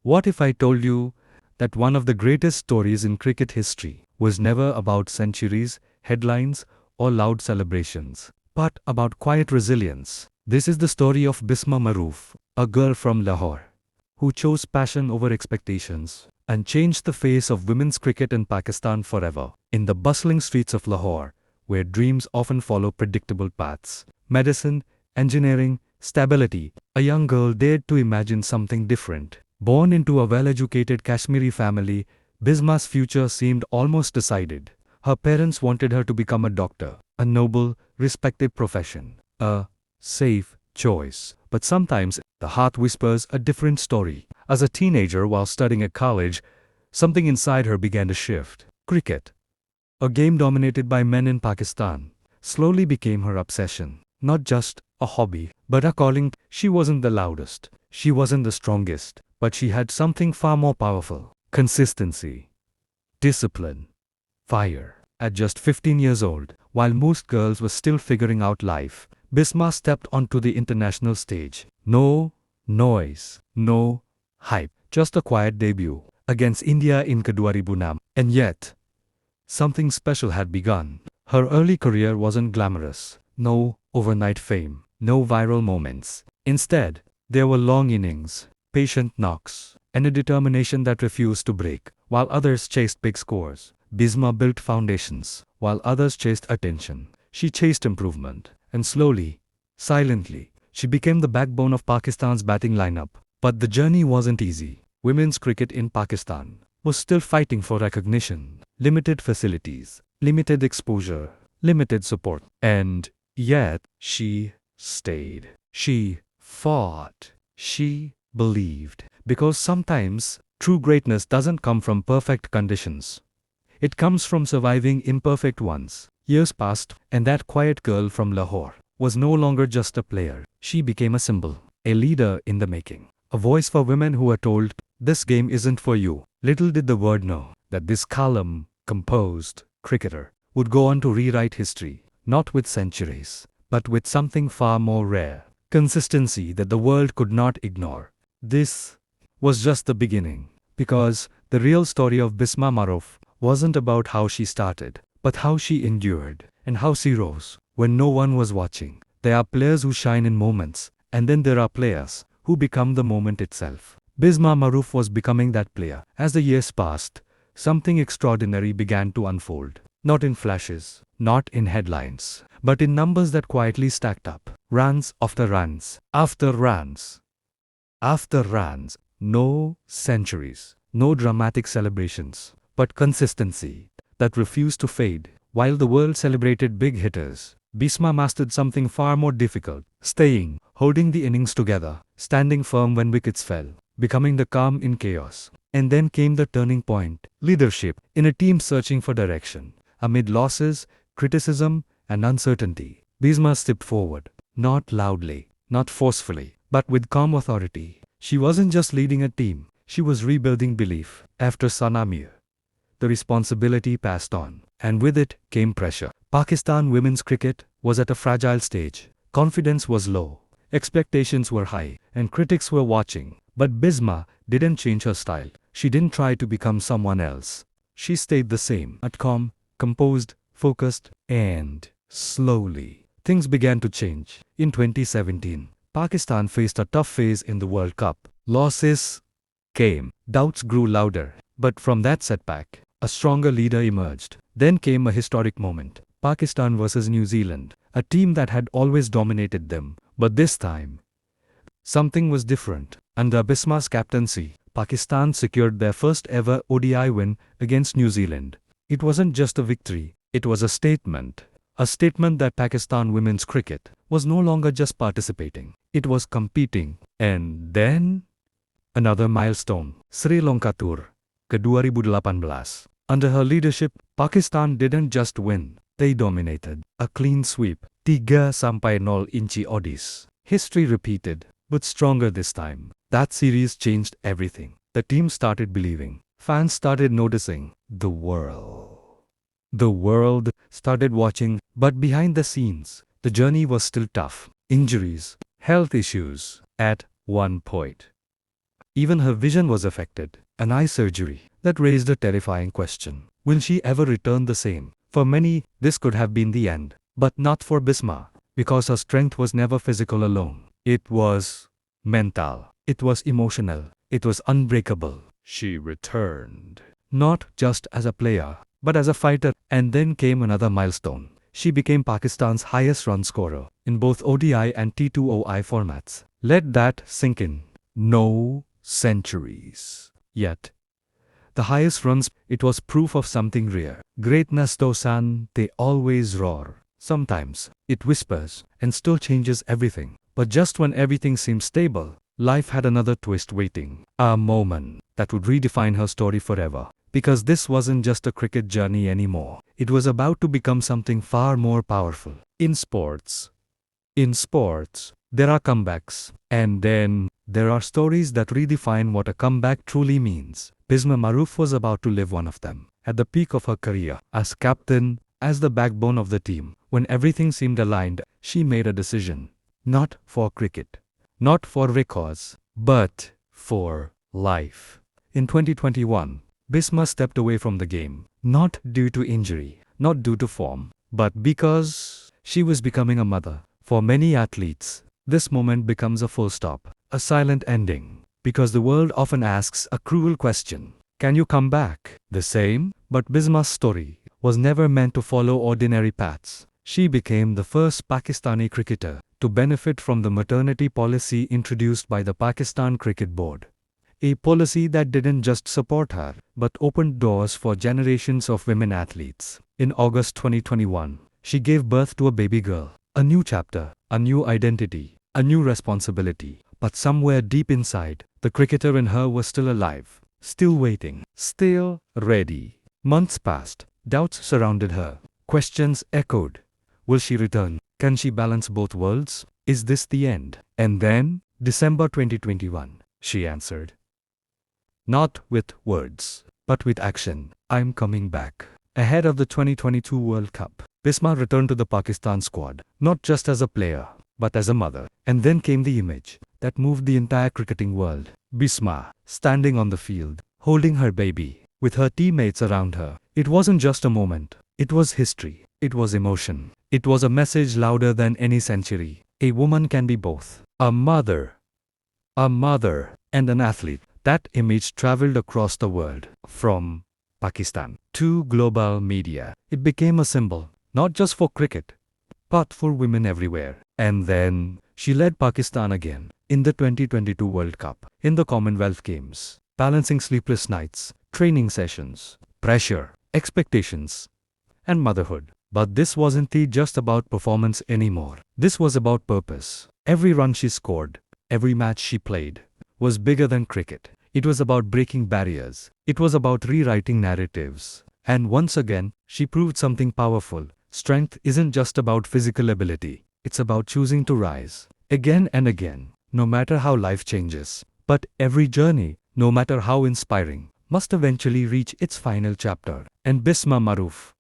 What if I told you that one of the greatest stories in cricket history was never about centuries, headlines, or loud celebrations, but about quiet resilience? This is the story of Bismah Maroof, a girl from Lahore, who chose passion over expectations and changed the face of women's cricket in Pakistan forever. In the bustling streets of Lahore, where dreams often follow predictable paths, medicine, engineering, stability, a young girl dared to imagine something different. Born into a well-educated Kashmiri family, Bismah's future seemed almost decided. Her parents wanted her to become a doctor, a noble, respected profession, a safe choice. But sometimes the heart whispers a different story. As a teenager while studying at college, something inside her began to shift. Cricket, a game dominated by men in Pakistan, slowly became her obsession. Not just a hobby, but a calling. She wasn't the loudest, she wasn't the strongest, but she had something far more powerful: consistency, discipline, fire. At just 15 years old, while most girls were still figuring out life, Bismah stepped onto the international stage. No noise, no hype, just a quiet debut against India in 2006. And yet, something special had begun. Her early career wasn't glamorous. No overnight fame, no viral moments. Instead, there were long innings, patient knocks, and a determination that refused to break. While others chased big scores, Bismah built foundations. While others chased attention, she chased improvement. And slowly, silently, she became the backbone of Pakistan's batting lineup. But the journey wasn't easy. Women's cricket in Pakistan was still fighting for recognition, limited facilities, limited exposure, limited support. And yet, she stayed. She fought. She believed. Because sometimes, true greatness doesn't come from perfect conditions. It comes from surviving imperfect ones. Years passed, and that quiet girl from Lahore was no longer just a player. She became a symbol, a leader in the making. A voice for women who were told, "This game isn't for you." Little did the world know that this calm, composed cricketer would go on to rewrite history, not with centuries, but with something far more rare: consistency that the world could not ignore. This was just the beginning, because the real story of Bismah Maroof wasn't about how she started, but how she endured, and how she rose when no one was watching. There are players who shine in moments, and then there are players who become the moment itself. Bismah Maroof was becoming that player. As the years passed, something extraordinary began to unfold. Not in flashes, not in headlines, but in numbers that quietly stacked up. Runs after runs, after runs, after runs. No centuries, no dramatic celebrations, but consistency that refused to fade. While the world celebrated big hitters, Bismah mastered something far more difficult: staying, holding the innings together, standing firm when wickets fell, becoming the calm in chaos. And then came the turning point: leadership in a team searching for direction. Amid losses, criticism, and uncertainty, Bismah stepped forward, not loudly, not forcefully, but with calm authority. She wasn't just leading a team, she was rebuilding belief. After Sanamir, the responsibility passed on, and with it came pressure. Pakistan women's cricket was at a fragile stage. Confidence was low, expectations were high, and critics were watching. But Bismah didn't change her style. She didn't try to become someone else. She stayed the same, calm, composed, focused, and slowly, things began to change. In 2017, Pakistan faced a tough phase in the World Cup. Losses came, doubts grew louder, but from that setback, a stronger leader emerged. Then came a historic moment: Pakistan versus New Zealand, a team that had always dominated them. But this time, something was different. Under Bismah's captaincy, Pakistan secured their first ever ODI win against New Zealand. It wasn't just a victory, it was a statement. A statement that Pakistan women's cricket was no longer just participating, it was competing. And then, another milestone: Sri Lanka Tour, 2018. Under her leadership, Pakistan didn't just win, they dominated. A clean sweep, 3-0 inci oddies. History repeated, but stronger this time. That series changed everything. The team started believing. Fans started noticing. The world started watching. But behind the scenes, the journey was still tough. Injuries, health issues. At one point, Even her vision was affected. An eye surgery that raised a terrifying question. Will she ever return the same? For many, this could have been the end. But not for Bismah, because her strength was never physical alone. It was mental. It was emotional. It was unbreakable. She returned. Not just as a player, but as a fighter. And then came another milestone. She became Pakistan's highest run scorer in both ODI and T20I formats. Let that sink in. No centuries. Yet, the highest runs, it was proof of something rare. Greatness dosan, they always roar. Sometimes, it whispers and still changes everything. But just when everything seemed stable, life had another twist waiting. A moment that would redefine her story forever. Because this wasn't just a cricket journey anymore. It was about to become something far more powerful. In sports, there are comebacks. And then, there are stories that redefine what a comeback truly means. Bismah Maroof was about to live one of them. At the peak of her career, as captain, as the backbone of the team, when everything seemed aligned, she made a decision. Not for cricket, not for records, but for life. In 2021, Bismah stepped away from the game, not due to injury, not due to form, but because she was becoming a mother. For many athletes, this moment becomes a full stop, a silent ending, because the world often asks a cruel question. Can you come back the same? But Bismah's story was never meant to follow ordinary paths. She became the first Pakistani cricketer to benefit from the maternity policy introduced by the Pakistan Cricket Board. A policy that didn't just support her, but opened doors for generations of women athletes. In August 2021, she gave birth to a baby girl. A new chapter, a new identity, a new responsibility. But somewhere deep inside, the cricketer in her was still alive, still waiting, still ready. Months passed, doubts surrounded her, questions echoed. Will she return? Can she balance both worlds? Is this the end? And then, December 2021, she answered. Not with words, but with action. I'm coming back. Ahead of the 2022 World Cup, Bismah returned to the Pakistan squad, not just as a player, but as a mother. And then came the image that moved the entire cricketing world. Bismah, standing on the field, holding her baby, with her teammates around her. It wasn't just a moment. It was history. It was emotion. It was a message louder than any century. A woman can be both. A mother, and an athlete. That image traveled across the world, from Pakistan to global media. It became a symbol, not just for cricket, but for women everywhere. And then, she led Pakistan again, in the 2022 World Cup, in the Commonwealth Games, balancing sleepless nights, training sessions, pressure, expectations, and motherhood. But this wasn't just about performance anymore. This was about purpose. Every run she scored, every match she played, was bigger than cricket. It was about breaking barriers. It was about rewriting narratives. And once again, she proved something powerful. Strength isn't just about physical ability. It's about choosing to rise. Again and again, no matter how life changes. But every journey, no matter how inspiring, must eventually reach its final chapter. And Bismah Maroof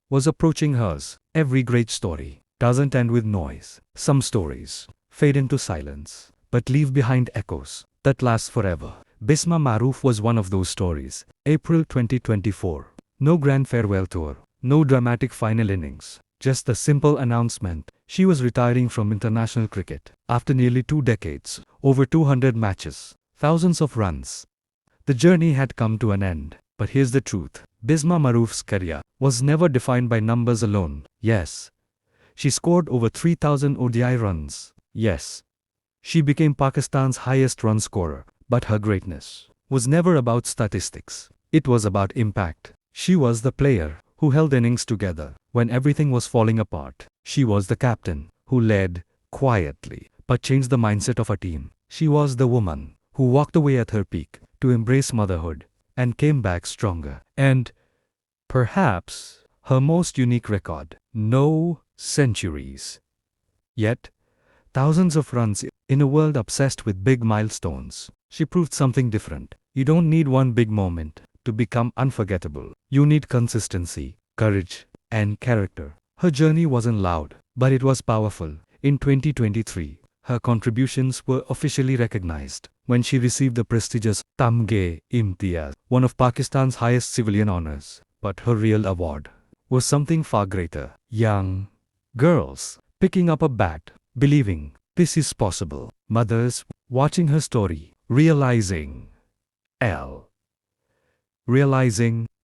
was approaching hers. Every great story doesn't end with noise. Some stories fade into silence, but leave behind echoes that last forever. Bismah Maroof was one of those stories. April 2024. No grand farewell tour, no dramatic final innings, just the simple announcement she was retiring from international cricket. After nearly 2 decades, over 200 matches, thousands of runs, the journey had come to an end. But here's the truth. Bismah Maroof's career was never defined by numbers alone. Yes, she scored over 3,000 ODI runs. Yes, she became Pakistan's highest run scorer. But her greatness was never about statistics. It was about impact. She was the player who held innings together when everything was falling apart. She was the captain who led quietly but changed the mindset of a team. She was the woman who walked away at her peak to embrace motherhood and came back stronger. And perhaps her most unique record, no centuries. Yet, thousands of runs in a world obsessed with big milestones. She proved something different. You don't need one big moment to become unforgettable. You need consistency, courage, and character. Her journey wasn't loud, but it was powerful. In 2023, her contributions were officially recognized. when she received the prestigious Tamge Imtiaz, one of Pakistan's highest civilian honors. But her real award was something far greater. Young girls picking up a bat, believing this is possible. Mothers watching her story, realizing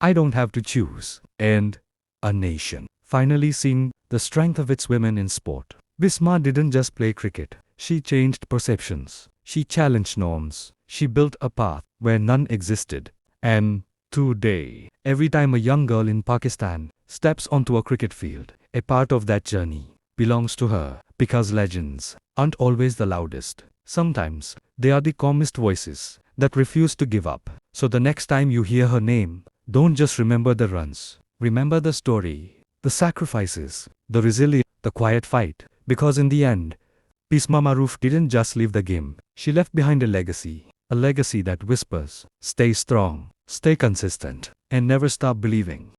I don't have to choose. And a nation finally seeing the strength of its women in sport. Bismah didn't just play cricket. She changed perceptions. She challenged norms. She built a path where none existed. And today, every time a young girl in Pakistan steps onto a cricket field, a part of that journey belongs to her. Because legends aren't always the loudest. Sometimes, they are the calmest voices that refuse to give up. So the next time you hear her name, don't just remember the runs. Remember the story, the sacrifices, the resilience, the quiet fight. Because in the end, Bismah Maroof didn't just leave the game. She left behind a legacy that whispers, stay strong, stay consistent, and never stop believing.